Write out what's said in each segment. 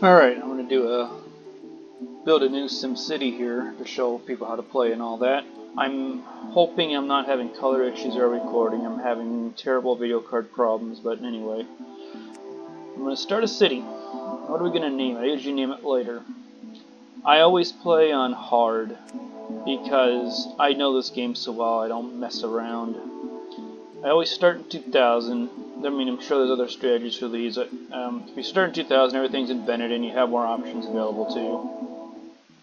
Alright, I'm going to build a new SimCity here to show people how to play and all that. I'm hoping I'm not having color issues or recording. I'm having terrible video card problems, but anyway. I'm going to start a city. What are we going to name it? I usually name it later. I always play on hard because I know this game so well I don't mess around. I always start in 2000. I mean, I'm sure there's other strategies for these. If you start in 2000, everything's invented and you have more options available to you.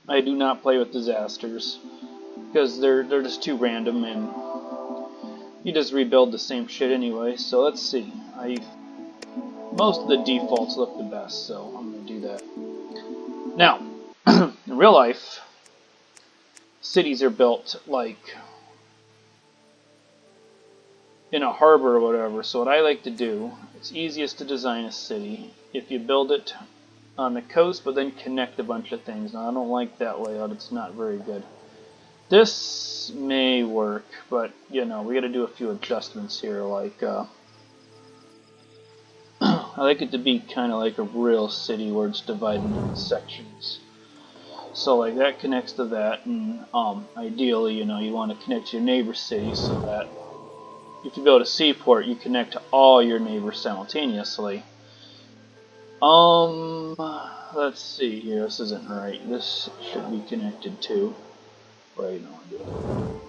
I do not play with disasters because they're just too random and you just rebuild the same shit anyway. So let's see. Most of the defaults look the best, so I'm going to do that. Now, in real life, cities are built like in a harbor or whatever. So what I like to do, it's easiest to design a city if you build it on the coast but then connect a bunch of things. Now I don't like that layout, it's not very good. This may work, but you know, we gotta do a few adjustments here, like I like it to be kind of like a real city where it's divided into sections. So like that connects to that, and ideally, you know, you want to connect to your neighbor city so that if you build a seaport, you connect to all your neighbors simultaneously. Let's see here. This isn't right. This should be connected to. Right on.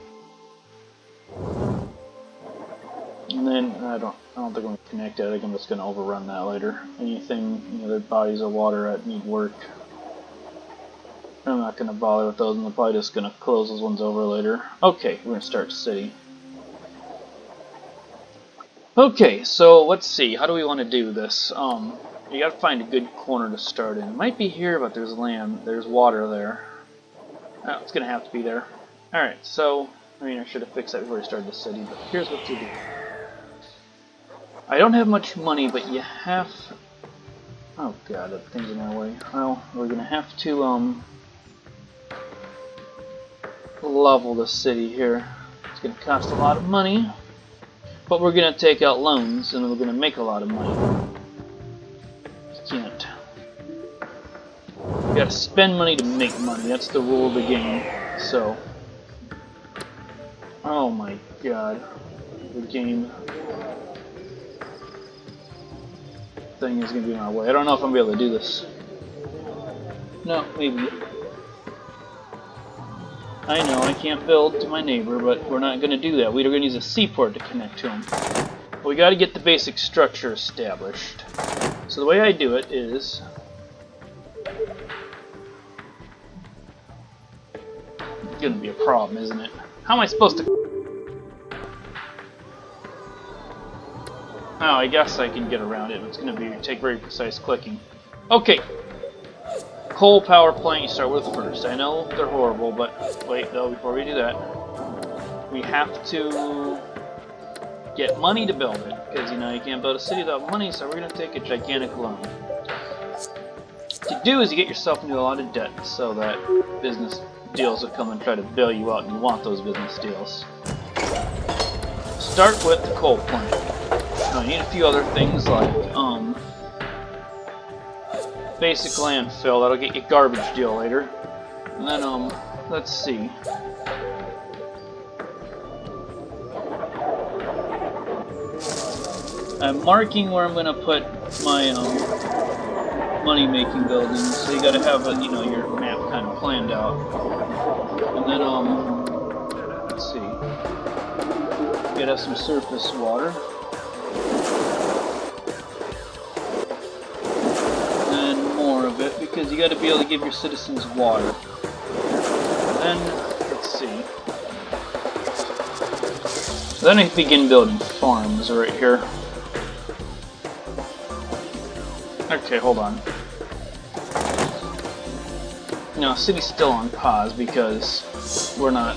And then I don't think I'm gonna connect it. I think I'm just gonna overrun that later. Anything, any other bodies of water that need work, I'm not gonna bother with those. I'm probably just gonna close those ones over later. Okay, we're gonna start city. Okay, so let's see. How do we want to do this? You gotta find a good corner to start in. It might be here, but there's land. There's water there. Oh, it's gonna have to be there. Alright, so I mean, I should have fixed that before I started the city, but here's what to do. I don't have much money, but you have... Oh god, that thing's in my way. Well, we're gonna have to level the city here. It's gonna cost a lot of money. But we're going to take out loans, and we're going to make a lot of money. You can't. You got to spend money to make money. That's the rule of the game. So, oh my god, the game thing is going to be in our way. I don't know if I'm going to be able to do this. No, maybe. I know I can't build to my neighbor, but we're not going to do that. We're going to use a seaport to connect to him. But we got to get the basic structure established. So the way I do it is... It's going to be a problem, isn't it? How am I supposed to... Oh, I guess I can get around it. It's going to take very precise clicking. Okay. Coal power plant you start with first. I know they're horrible, but wait though, before we do that, we have to get money to build it, because you know you can't build a city without money, so we're going to take a gigantic loan. What you do is you get yourself into a lot of debt so that business deals will come and try to bail you out, and you want those business deals. Start with the coal plant. Now you need a few other things like basic landfill. That'll get you a garbage deal later. And then, let's see. I'm marking where I'm gonna put my money-making buildings. So you gotta have you know, your map kind of planned out. And then, let's see. You gotta have some surface water. Of it, because you got to be able to give your citizens water. Then, let's see. Then I begin building farms right here. Okay, hold on. No, city's still on pause because we're not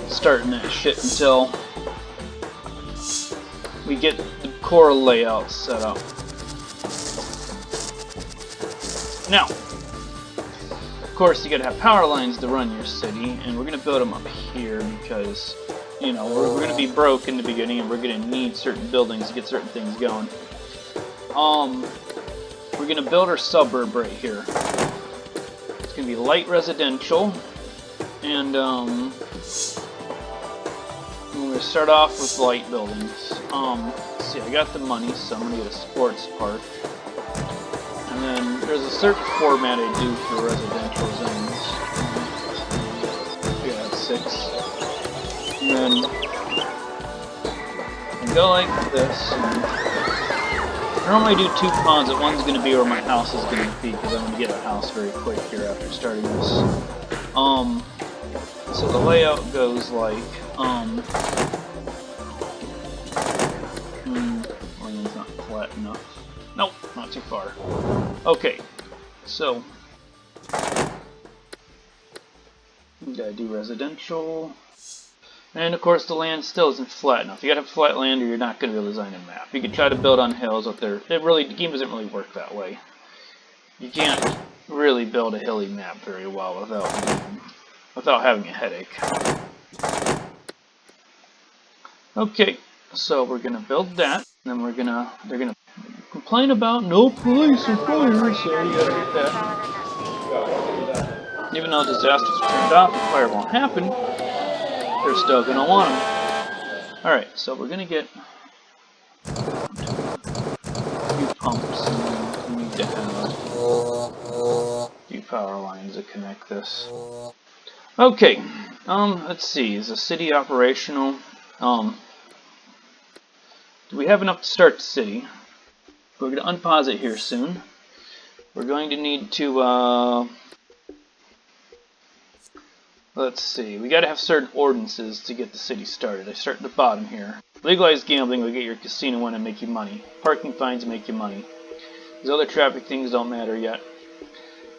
starting that shit until we get the core layout set up. Now, of course, you gotta have power lines to run your city, and we're gonna build them up here because, you know, we're gonna be broke in the beginning, and we're gonna need certain buildings to get certain things going. we're gonna build our suburb right here. It's gonna be light residential, and we're gonna start off with light buildings. Let's see, I got the money, so I'm gonna get a sports park. And then there's a certain format I do for residential zones. Yeah, that's 6. And then you go like this. I normally do 2 ponds, and one's going to be where my house is going to be, because I'm going to get a house very quick here after starting this. So the layout goes like, it's not flat enough. Nope, not too far. Okay, so we gotta do residential, and of course the land still isn't flat enough. You gotta have flat land, or you're not gonna be able to design a map. You can try to build on hills up there. The game doesn't really work that way. You can't really build a hilly map very well without having a headache. Okay, so we're gonna build that, and then they're gonna complain about no police or fire, so you gotta get that. Even though disasters are turned off and fire won't happen, they're still gonna want them. Alright, so we're gonna get a few pumps, and we need to have a few power lines to connect this. Okay, let's see, is the city operational? Do we have enough to start the city? We're going to unpause it here soon. We're going to need to, let's see, we got to have certain ordinances to get the city started. I start at the bottom here. Legalized gambling will get your casino in and make you money. Parking fines make you money. These other traffic things don't matter yet.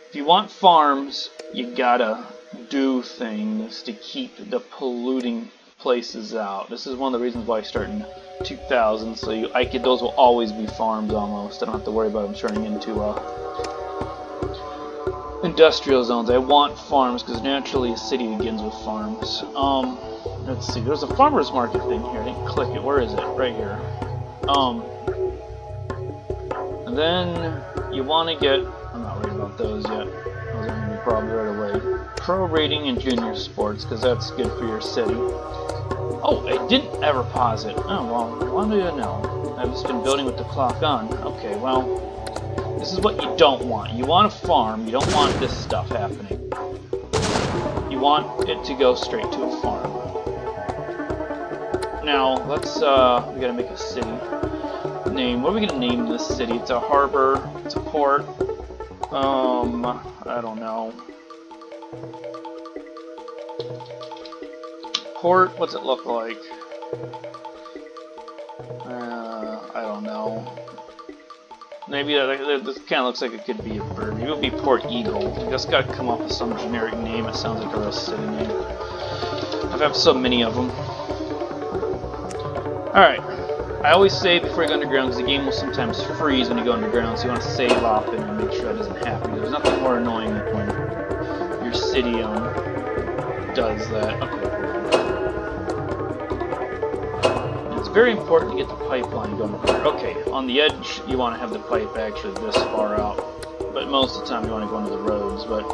If you want farms, you gotta do things to keep the polluting places out. This is one of the reasons why I started in 2000, so those will always be farms almost. I don't have to worry about them turning into industrial zones. I want farms because naturally a city begins with farms. Let's see, there's a farmer's market thing here. I didn't click it. Where is it? Right here. And then you want to get, I'm not worried about those yet. Those are going to be probably right away. Pro rating and junior sports, because that's good for your city. Oh, I didn't ever pause it. Oh, well, what do you know? I've just been building with the clock on. Okay, well, this is what you don't want. You want a farm, you don't want this stuff happening. You want it to go straight to a farm. Now, let's, we gotta make a city name. What are we gonna name this city? It's a harbor, it's a port, I don't know. Port, what's it look like? I don't know. Maybe this kind of looks like it could be a bird. Maybe it would be Port Eagle. You just got to come up with some generic name. It sounds like a real city name. I've had so many of them. Alright. I always say before you go underground, because the game will sometimes freeze when you go underground, so you want to save often and make sure that doesn't happen. There's nothing more annoying than when your city does that. Okay. It's very important to get the pipeline going here. Okay, on the edge you want to have the pipe actually this far out, but most of the time you want to go into the roads, but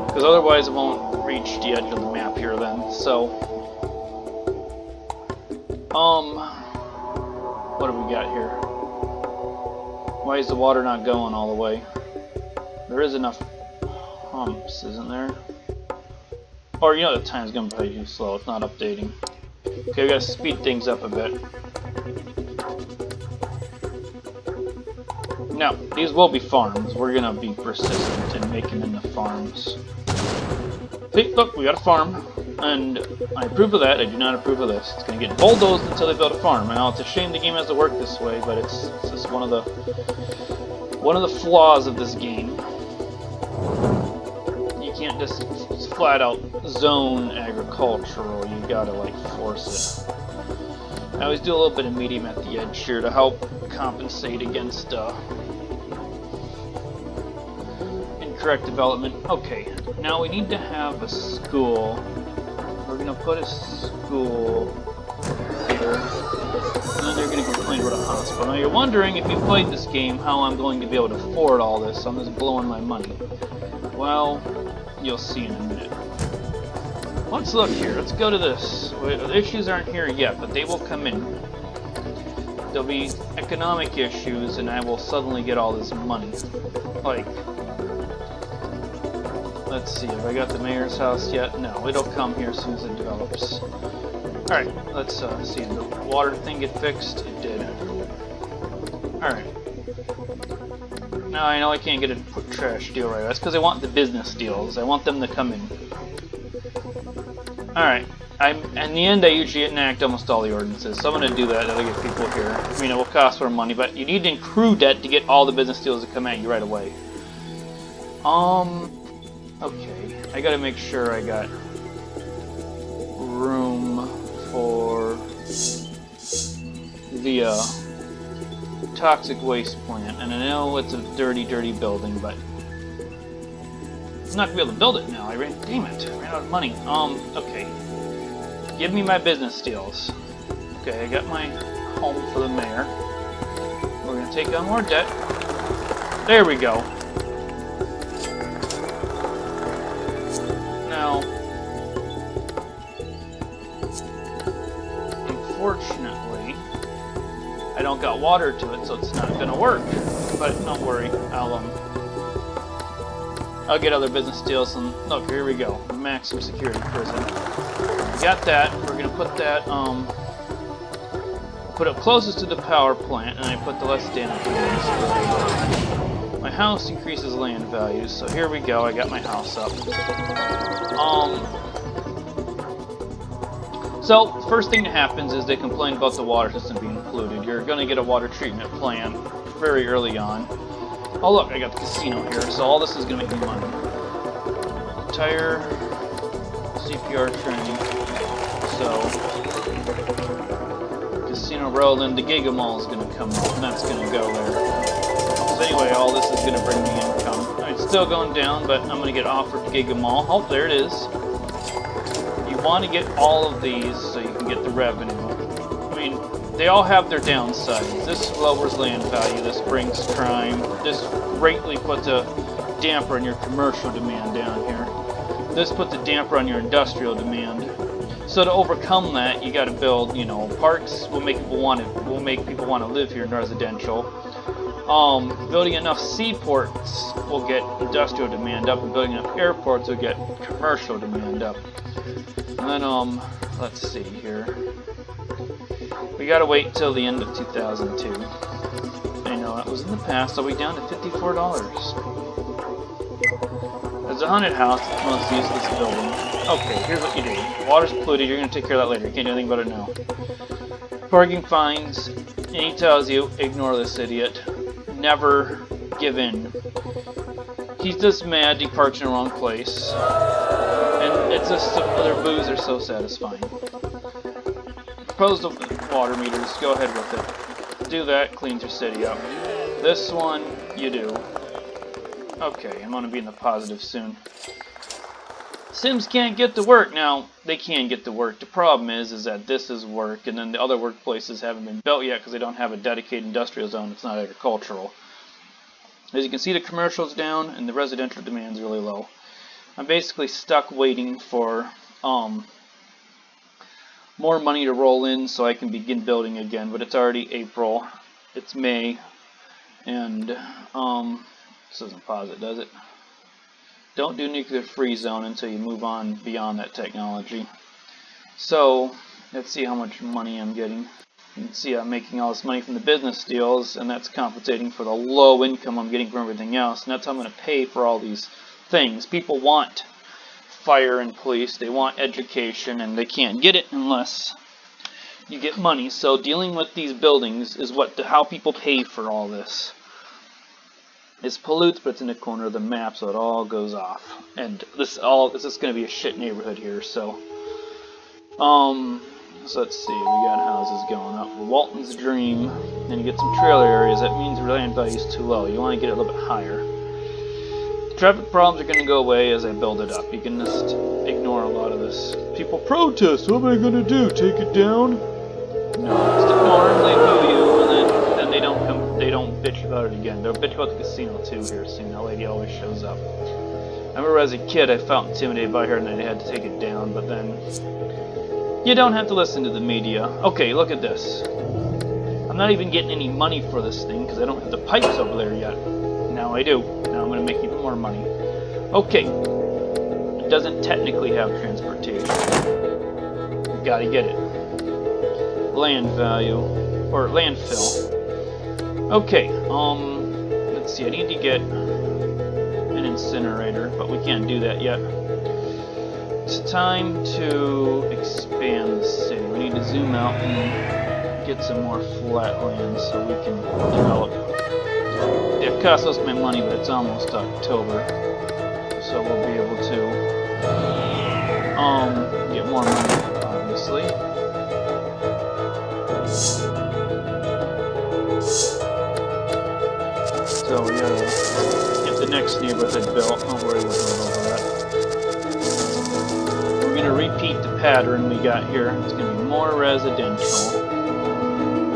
because otherwise it won't reach the edge of the map here then. So what do we got here? Why is the water not going all the way? There is enough pumps, isn't there? Or you know the time's going to be too slow, it's not updating. Okay, we gotta speed things up a bit. Now, these will be farms. We're gonna be persistent in making them into farms. See, look, we got a farm. And I approve of that, I do not approve of this. It's gonna get bulldozed until they build a farm. I know it's a shame the game has to work this way, but it's just one of the flaws of this game. You can't just flat out zone agricultural, you gotta like force it. I always do a little bit of medium at the edge here to help compensate against incorrect development. Okay, now we need to have a school. We're gonna put a school here. And then they're going to complain about a hospital. Now you're wondering, if you played this game, how I'm going to be able to afford all this, so I'm just blowing my money. Well, you'll see in a minute. Let's look here. Let's go to this. The issues aren't here yet, but they will come in. There'll be economic issues, and I will suddenly get all this money. Like, let's see, have I got the mayor's house yet? No, it'll come here as soon as it develops. Alright, let's see, did the water thing get fixed? It did. Alright. Now I know I can't get a trash deal right. That's because I want the business deals. I want them to come in. Alright. In the end, I usually enact almost all the ordinances, so I'm going to do that. That'll get people here. I mean, it will cost more money, but you need to accrue debt to get all the business deals to come at you right away. Okay. I got to make sure I got room for the toxic waste plant, and I know it's a dirty building, but I'm not gonna be able to build it now. Damn it, I ran out of money. Okay. Give me my business deals. Okay, I got my home for the mayor. We're gonna take on more debt. There we go. Now, unfortunately, I don't got water to it, so it's not gonna work. But don't worry, I'll get other business deals, and look, here we go. Maximum security prison. We got that. We're gonna put that, put it closest to the power plant, and I put the less damage ones. My house increases land values, so here we go. I got my house up. So, first thing that happens is they complain about the water system being polluted. You're gonna get a water treatment plan very early on. Oh look, I got the casino here, so all this is going to make me money. Entire CPR training. So, Casino Row, then the Giga Mall is going to come up, and that's going to go there. So anyway, all this is going to bring me income. It's still going down, but I'm going to get offered Giga Mall. Oh, there it is. You want to get all of these so you can get the revenue. I mean, they all have their downsides. This lowers land value, this brings crime, this greatly puts a damper on your commercial demand down here. This puts a damper on your industrial demand. So to overcome that, you got to build, you know, parks will make people want to live here in residential. Building enough seaports will get industrial demand up, and building enough airports will get commercial demand up. And then let's see here. We gotta wait till the end of 2002. I know that was in the past. Are we down to $54? There's a haunted house. It's the most useless building. Okay, here's what you do. Water's polluted. You're gonna take care of that later. You can't do anything about it now. Parking fines. And he tells you, ignore this idiot. Never give in. He's just mad he parks in the wrong place. And it's just their boos are so satisfying. Propose the water meters, go ahead with it. Do that, cleans your city up. This one, you do. Okay, I'm gonna be in the positive soon. Sims can't get to work. Now, they can get to work. The problem is that this is work, and then the other workplaces haven't been built yet because they don't have a dedicated industrial zone. It's not agricultural. As you can see, the commercial's down, and the residential demand's really low. I'm basically stuck waiting for, more money to roll in so I can begin building again, but it's already April, it's May, and this doesn't pause it, does it? Don't do nuclear free zone until you move on beyond that technology. So, let's see how much money I'm getting. You can see I'm making all this money from the business deals, and that's compensating for the low income I'm getting from everything else, and that's how I'm going to pay for all these things. People want fire and police, they want education, and they can't get it unless you get money. So dealing with these buildings is how people pay for all this. It's pollutes, but it's in the corner of the map, so it all goes off. And this is going to be a shit neighborhood here. So let's see. We got houses going up. Walton's Dream. Then you get some trailer areas. That means land value is too low. You want to get it a little bit higher. Traffic problems are going to go away as I build it up. You can just ignore a lot of this. People protest. What am I going to do? Take it down? No, stick more, they boo you, and then they don't bitch about it again. They'll bitch about the casino too here soon. That lady always shows up. I remember as a kid I felt intimidated by her and I had to take it down, but then you don't have to listen to the media. Okay, look at this. I'm not even getting any money for this thing because I don't have the pipes over there yet. Now I do. Now I'm going to make even more money. Okay. It doesn't technically have transportation. You gotta get it. Land value. Or landfill. Okay, let's see, I need to get an incinerator, but we can't do that yet. It's time to expand the city. We need to zoom out and get some more flat land so we can develop. Yeah, it costs us my money, but it's almost October, so we'll be able to get more money, obviously. So we gotta get the next neighborhood built. Don't worry about that. We're gonna repeat the pattern we got here. It's gonna be more residential,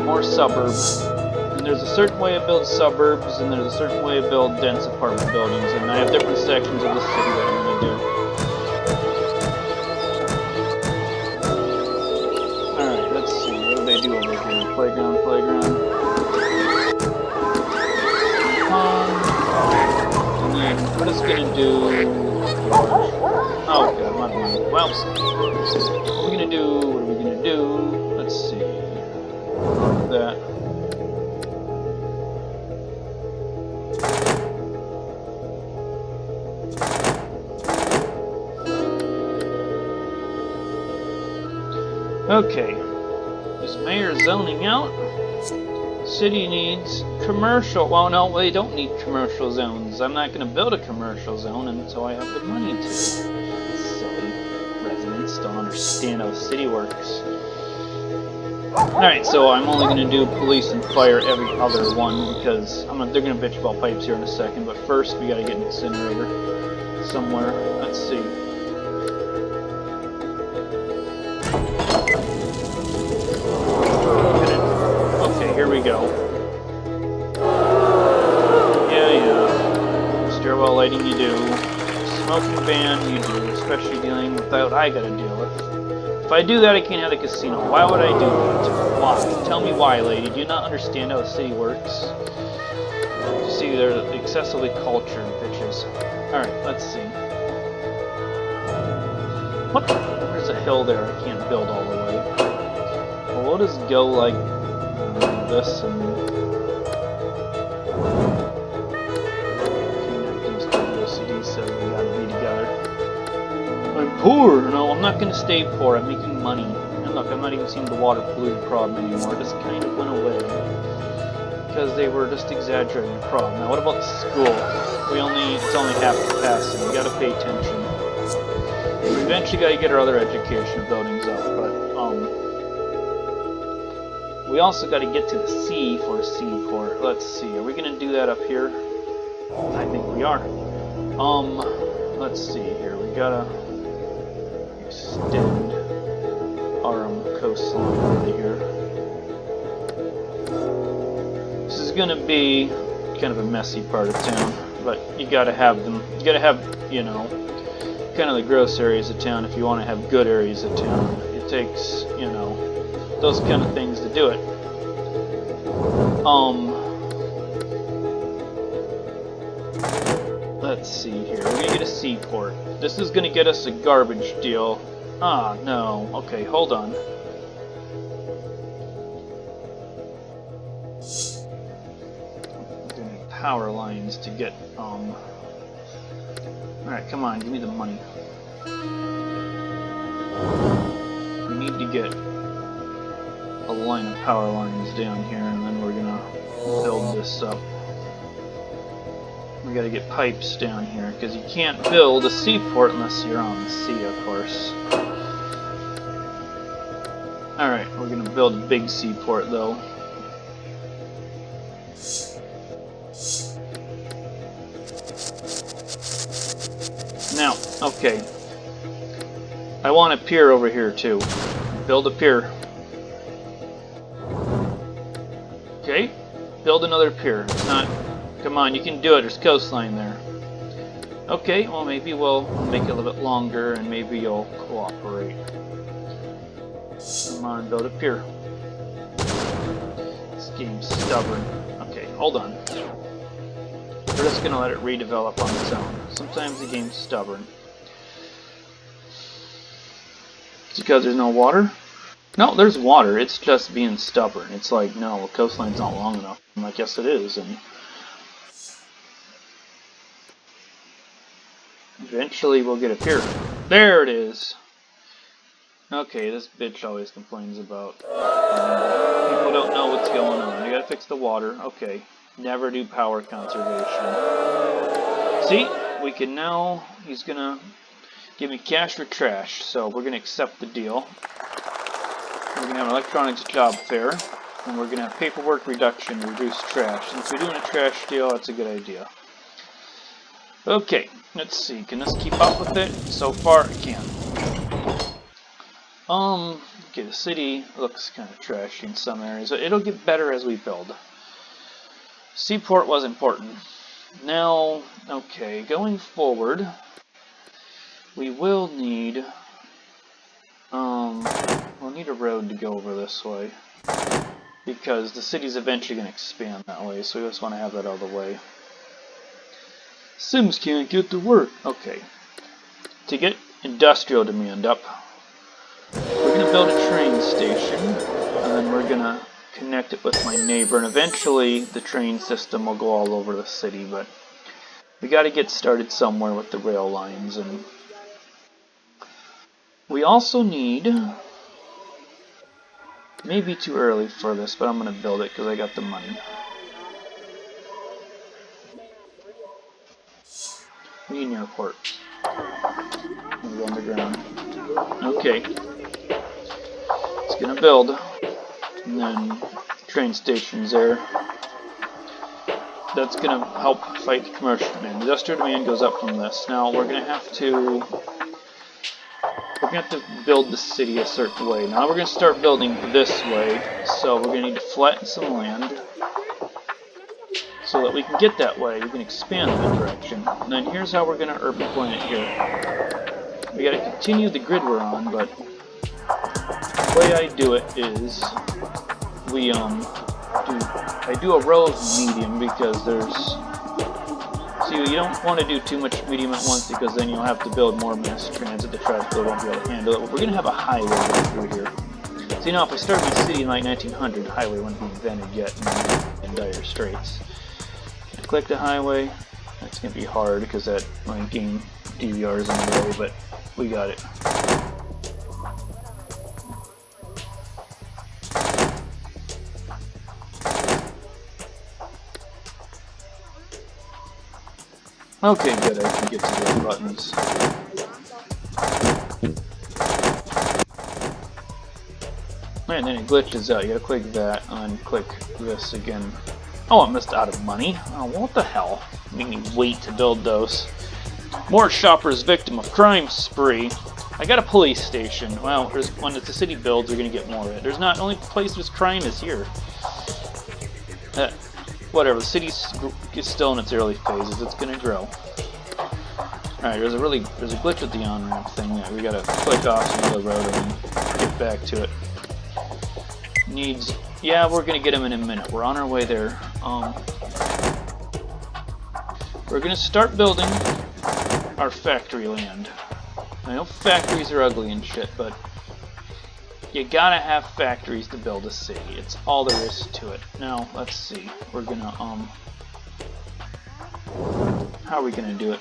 more suburbs. And there's a certain way to build suburbs, and there's a certain way to build dense apartment buildings. And I have different sections of the city that I'm gonna do. Alright, let's see. What do they do over here? Playground, playground. And then we're just gonna do. Oh god, my mind. Well, what are we gonna do? What are we gonna do? Let's see. That. Okay. Is mayor zoning out? City needs commercial. Well, no, they don't need commercial zones. I'm not going to build a commercial zone until I have the money to. Silly residents don't understand how the city works. Alright, so I'm only going to do police and fire every other one because they're going to bitch about pipes here in a second. But first, we got to get an incinerator somewhere. Let's see. Here we go. Yeah. Stairwell lighting you do. Smoking ban you do, especially dealing with what I gotta deal with. If I do that, I can't have the casino. Why would I do that? Why? Tell me why, lady. Do you not understand how the city works? You see, they're excessively cultured bitches. Alright, let's see. What? There's a hill there. I can't build all the way. Well, we'll just go like this and connect so we gotta be together. I'm poor! No, I'm not gonna stay poor, I'm making money. And look, I'm not even seeing the water pollution problem anymore, it just kind of went away. Because they were just exaggerating the problem. Now what about the school? It's only half capacity, we gotta pay attention. We eventually gotta get our other education buildings up, but we also got to get to the sea for a seaport. Let's see. Are we going to do that up here? I think we are. Let's see here. We got to extend our coastline over here. This is going to be kind of a messy part of town, but you got to have them. You got to have, you know, kind of the gross areas of town if you want to have good areas of town. It takes, you know, those kind of things to do it. Let's see here. We're gonna get a seaport. This is gonna get us a garbage deal. Ah, no. Okay, hold on. We're gonna need power lines to get, Alright, come on, give me the money. We need to get a line of power lines down here, and then we're gonna build this up. We gotta get pipes down here, because you can't build a seaport unless you're on the sea, of course. Alright, we're gonna build a big seaport, though. Now, okay. I want a pier over here, too. Build a pier. Build another pier. It's not... Come on, you can do it. There's coastline there. Okay, well maybe we'll make it a little bit longer and maybe you'll cooperate. Come on, build a pier. This game's stubborn. Okay, hold on. We're just gonna let it redevelop on its own. Sometimes the game's stubborn. It's because there's no water? No, there's water. It's just being stubborn. It's like, no, the coastline's not long enough. I'm like, yes it is, and eventually we'll get a pier. There it is! Okay, this bitch always complains about people don't know what's going on. You gotta fix the water. Okay. Never do power conservation. See? We can now... He's gonna give me cash for trash, so we're gonna accept the deal. We're gonna have an electronics job fair, and we're gonna have paperwork reduction to reduce trash. Since we're doing a trash deal, that's a good idea. Okay, let's see. Can this keep up with it? So far, it can. Okay, the city looks kind of trashy in some areas. It'll get better as we build. Seaport was important. Now, okay, going forward, we will need, we'll need a road to go over this way. Because the city's eventually going to expand that way, so we just want to have that out of the way. Sims can't get to work. Okay. To get industrial demand up, we're going to build a train station, and then we're going to connect it with my neighbor, and eventually the train system will go all over the city, but we got to get started somewhere with the rail lines. And we also need, maybe too early for this, but I'm going to build it because I got the money. We need an airport. We'll go underground. Okay. It's going to build. And then train stations there. That's going to help fight commercial demand. Industrial demand goes up from this. Now we're going to have to build the city a certain way. Now we're going to start building this way, so we're going to need to flatten some land so that we can get that way. We can expand that direction. And then here's how we're going to urban plan it here. We got to continue the grid we're on, but the way I do it is I do a row of medium because there's... See, you don't want to do too much medium at once because then you'll have to build more mass transit. The traffic won't be able to handle it. But we're going to have a highway going through here. So, you know, if I started my city in like 1900, the highway wouldn't be invented yet in dire straits. Click the highway. That's going to be hard because that my game DVR is in the way, but we got it. Okay, good, I can get to the buttons. And then it glitches out. You gotta click that and click this again. Oh, I missed out of money. Oh, what the hell? Make me wait to build those. More shoppers victim of crime spree. I got a police station. Well, when the city builds, we're gonna get more of it. There's not only place there's crime is here. Whatever, the city's still in its early phases. It's gonna grow. Alright, there's a glitch with the on-ramp thing that we gotta click off another road and then get back to it. Needs... Yeah, we're gonna get them in a minute. We're on our way there. We're gonna start building our factory land. I know factories are ugly and shit, but you gotta have factories to build a city. It's all there is to it. Now, let's see. We're gonna, how are we gonna do it?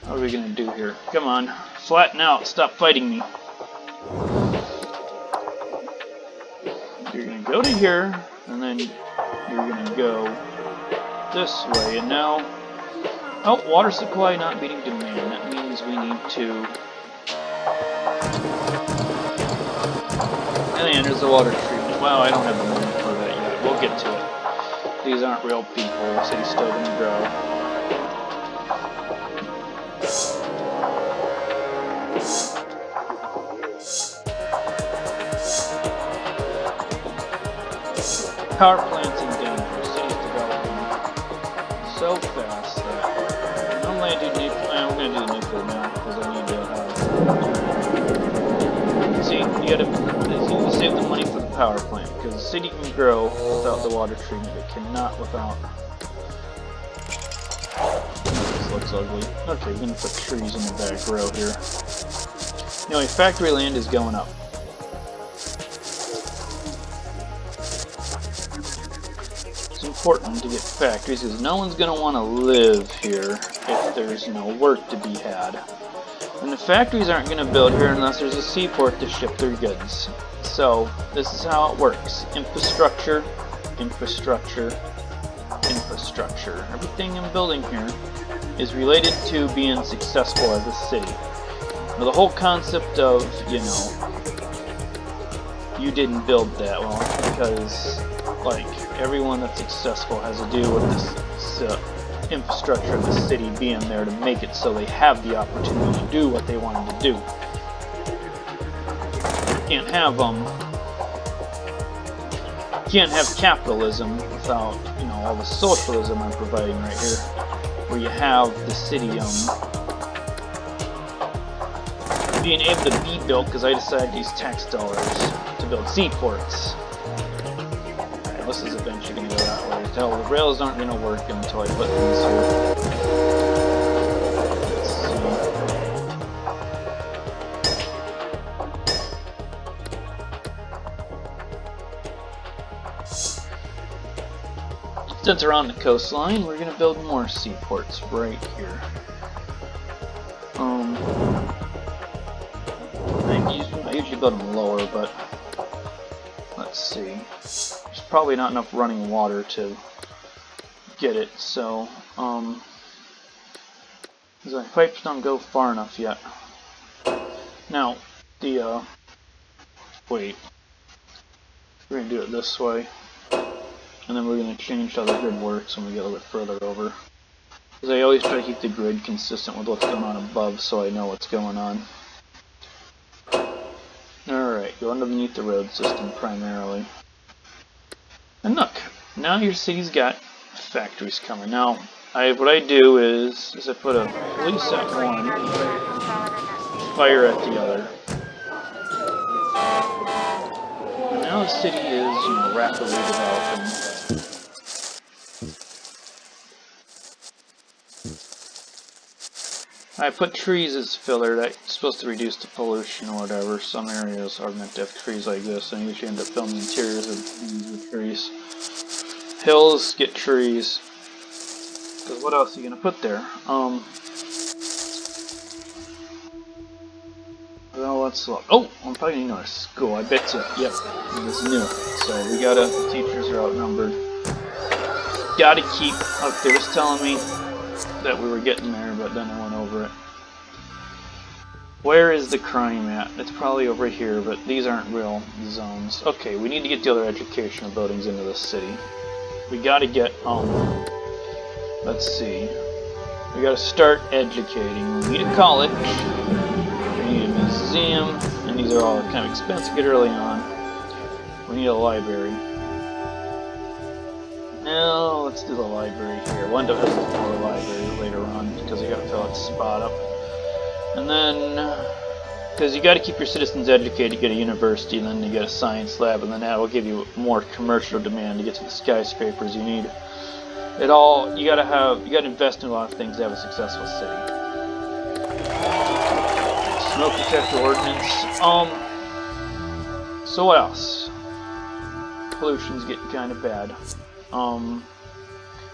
What are we gonna do here? Come on. Flatten out. Stop fighting me. You're gonna go to here, and then you're gonna go this way, and now... Oh, water supply not meeting demand. That means we need to... And there's the water treatment. Well, I don't have the money for that yet. We'll get to it. These aren't real people. The city's still gonna grow. Power plants so fast that normally I do nuclear. I'm going to do the nuclear now because I need to. See, you got to save the money for the power plant because the city can grow without the water treatment. It cannot without. This looks ugly. Okay, we're going to put trees in the back row here. Anyway, factory land is going up. It's important to get factories because no one's going to want to live here if there's no work to be had. And the factories aren't going to build here unless there's a seaport to ship their goods. So, this is how it works. Infrastructure, infrastructure, infrastructure. Everything I'm building here is related to being successful as a city. Now, the whole concept of, you know, you didn't build that well because, like, everyone that's successful has to do with this infrastructure of the city being there to make it so they have the opportunity to do what they wanted to do. You can't have capitalism without, you know, all the socialism I'm providing right here, where you have the city being able to be built because I decided to use tax dollars to build seaports. Alright, this is eventually going to go that way. Hell, the rails aren't going to work until I put these here. Let's see. Since we're on the coastline, we're going to build more seaports right here. I usually build them lower, but let's see. There's probably not enough running water to get it, so the pipes don't go far enough yet. Now, wait. We're going to do it this way, and then we're going to change how the grid works when we get a little bit further over. Because I always try to keep the grid consistent with what's going on above so I know what's going on. Alright, go underneath the road system primarily. And look, now your city's got factories coming. Now, what I do is I put a police at one, fire at the other. And now the city is, you know, rapidly developing. I put trees as filler. That's supposed to reduce the pollution or whatever. Some areas are meant to have trees like this, and I usually end up filming interiors of these with trees. Hills get trees. Because what else are you going to put there? Well, let's look. Oh, I'm probably going to need a school. I bet you. Yep, it's new. So we gotta. The teachers are outnumbered. Gotta keep. Look, they was telling me that we were getting there, but then I went over it. Where is the crime at? It's probably over here, but these aren't real zones. Okay, we need to get the other educational buildings into the city. We gotta get, let's see. We gotta start educating. We need a college. We need a museum, and these are all kind of expensive to get early on. We need a library. Now, let's do the library here. We'll end up having a library later on because you gotta fill that spot up. And then, because you gotta keep your citizens educated to get a university, and then you get a science lab, and then that will give you more commercial demand to get to the skyscrapers you need. It all, you gotta invest in a lot of things to have a successful city. Smoke detector ordinance. So what else? Pollution's getting kind of bad.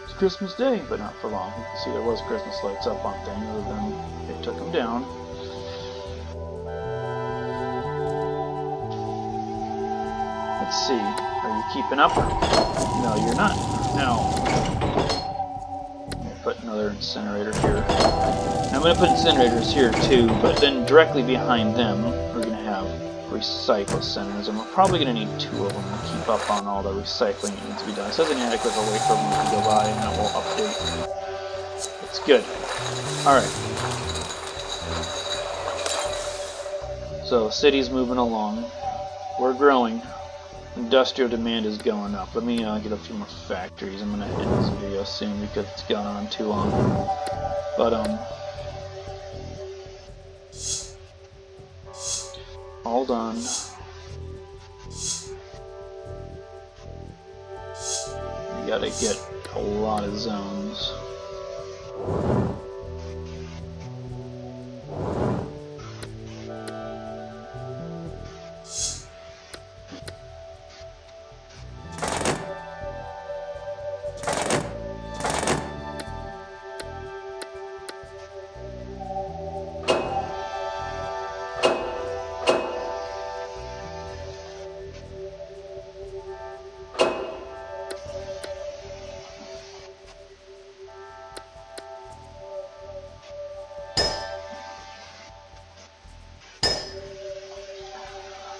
It's Christmas Day, but not for long. You can see there was Christmas lights up on things, other than they took them down. Let's see. Are you keeping up? No, you're not. Now, I'll put another incinerator here. Now, I'm going to put incinerators here too, but then directly behind them, we're going to have recycle centers, and we're probably going to need 2 of them to keep up on all the recycling that needs to be done. It says inadequate, I'll wait for a moment to go by and then we'll update. It's good. Alright. So, city's moving along. We're growing. Industrial demand is going up. Let me get a few more factories. I'm gonna end this video soon because it's gone on too long. But hold on. You gotta get a lot of zones.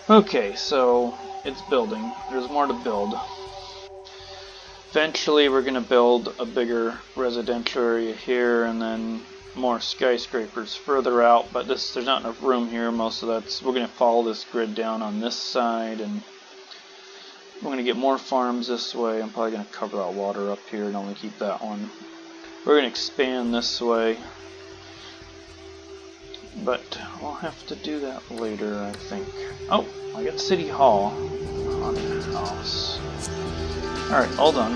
Okay, so it's building. There's more to build. Eventually we're going to build a bigger residential area here and then more skyscrapers further out, but there's not enough room here. Most of that's, we're going to follow this grid down on this side, and we're going to get more farms this way. I'm probably going to cover that water up here and only keep that one. We're going to expand this way, but we'll have to do that later, I think. Oh, I got City Hall on the house. Alright, hold on.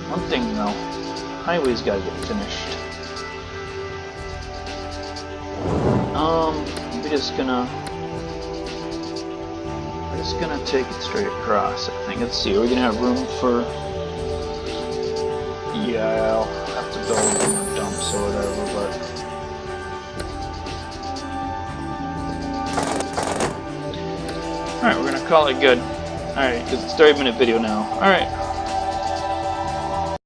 One thing though, highway's gotta get finished. We're just gonna take it straight across, I think. Let's see, are we gonna have room for... Yeah, I'll have to build more dumps or whatever, but... Alright, we're gonna call it good. Alright, because it's a 30-minute video now. Alright.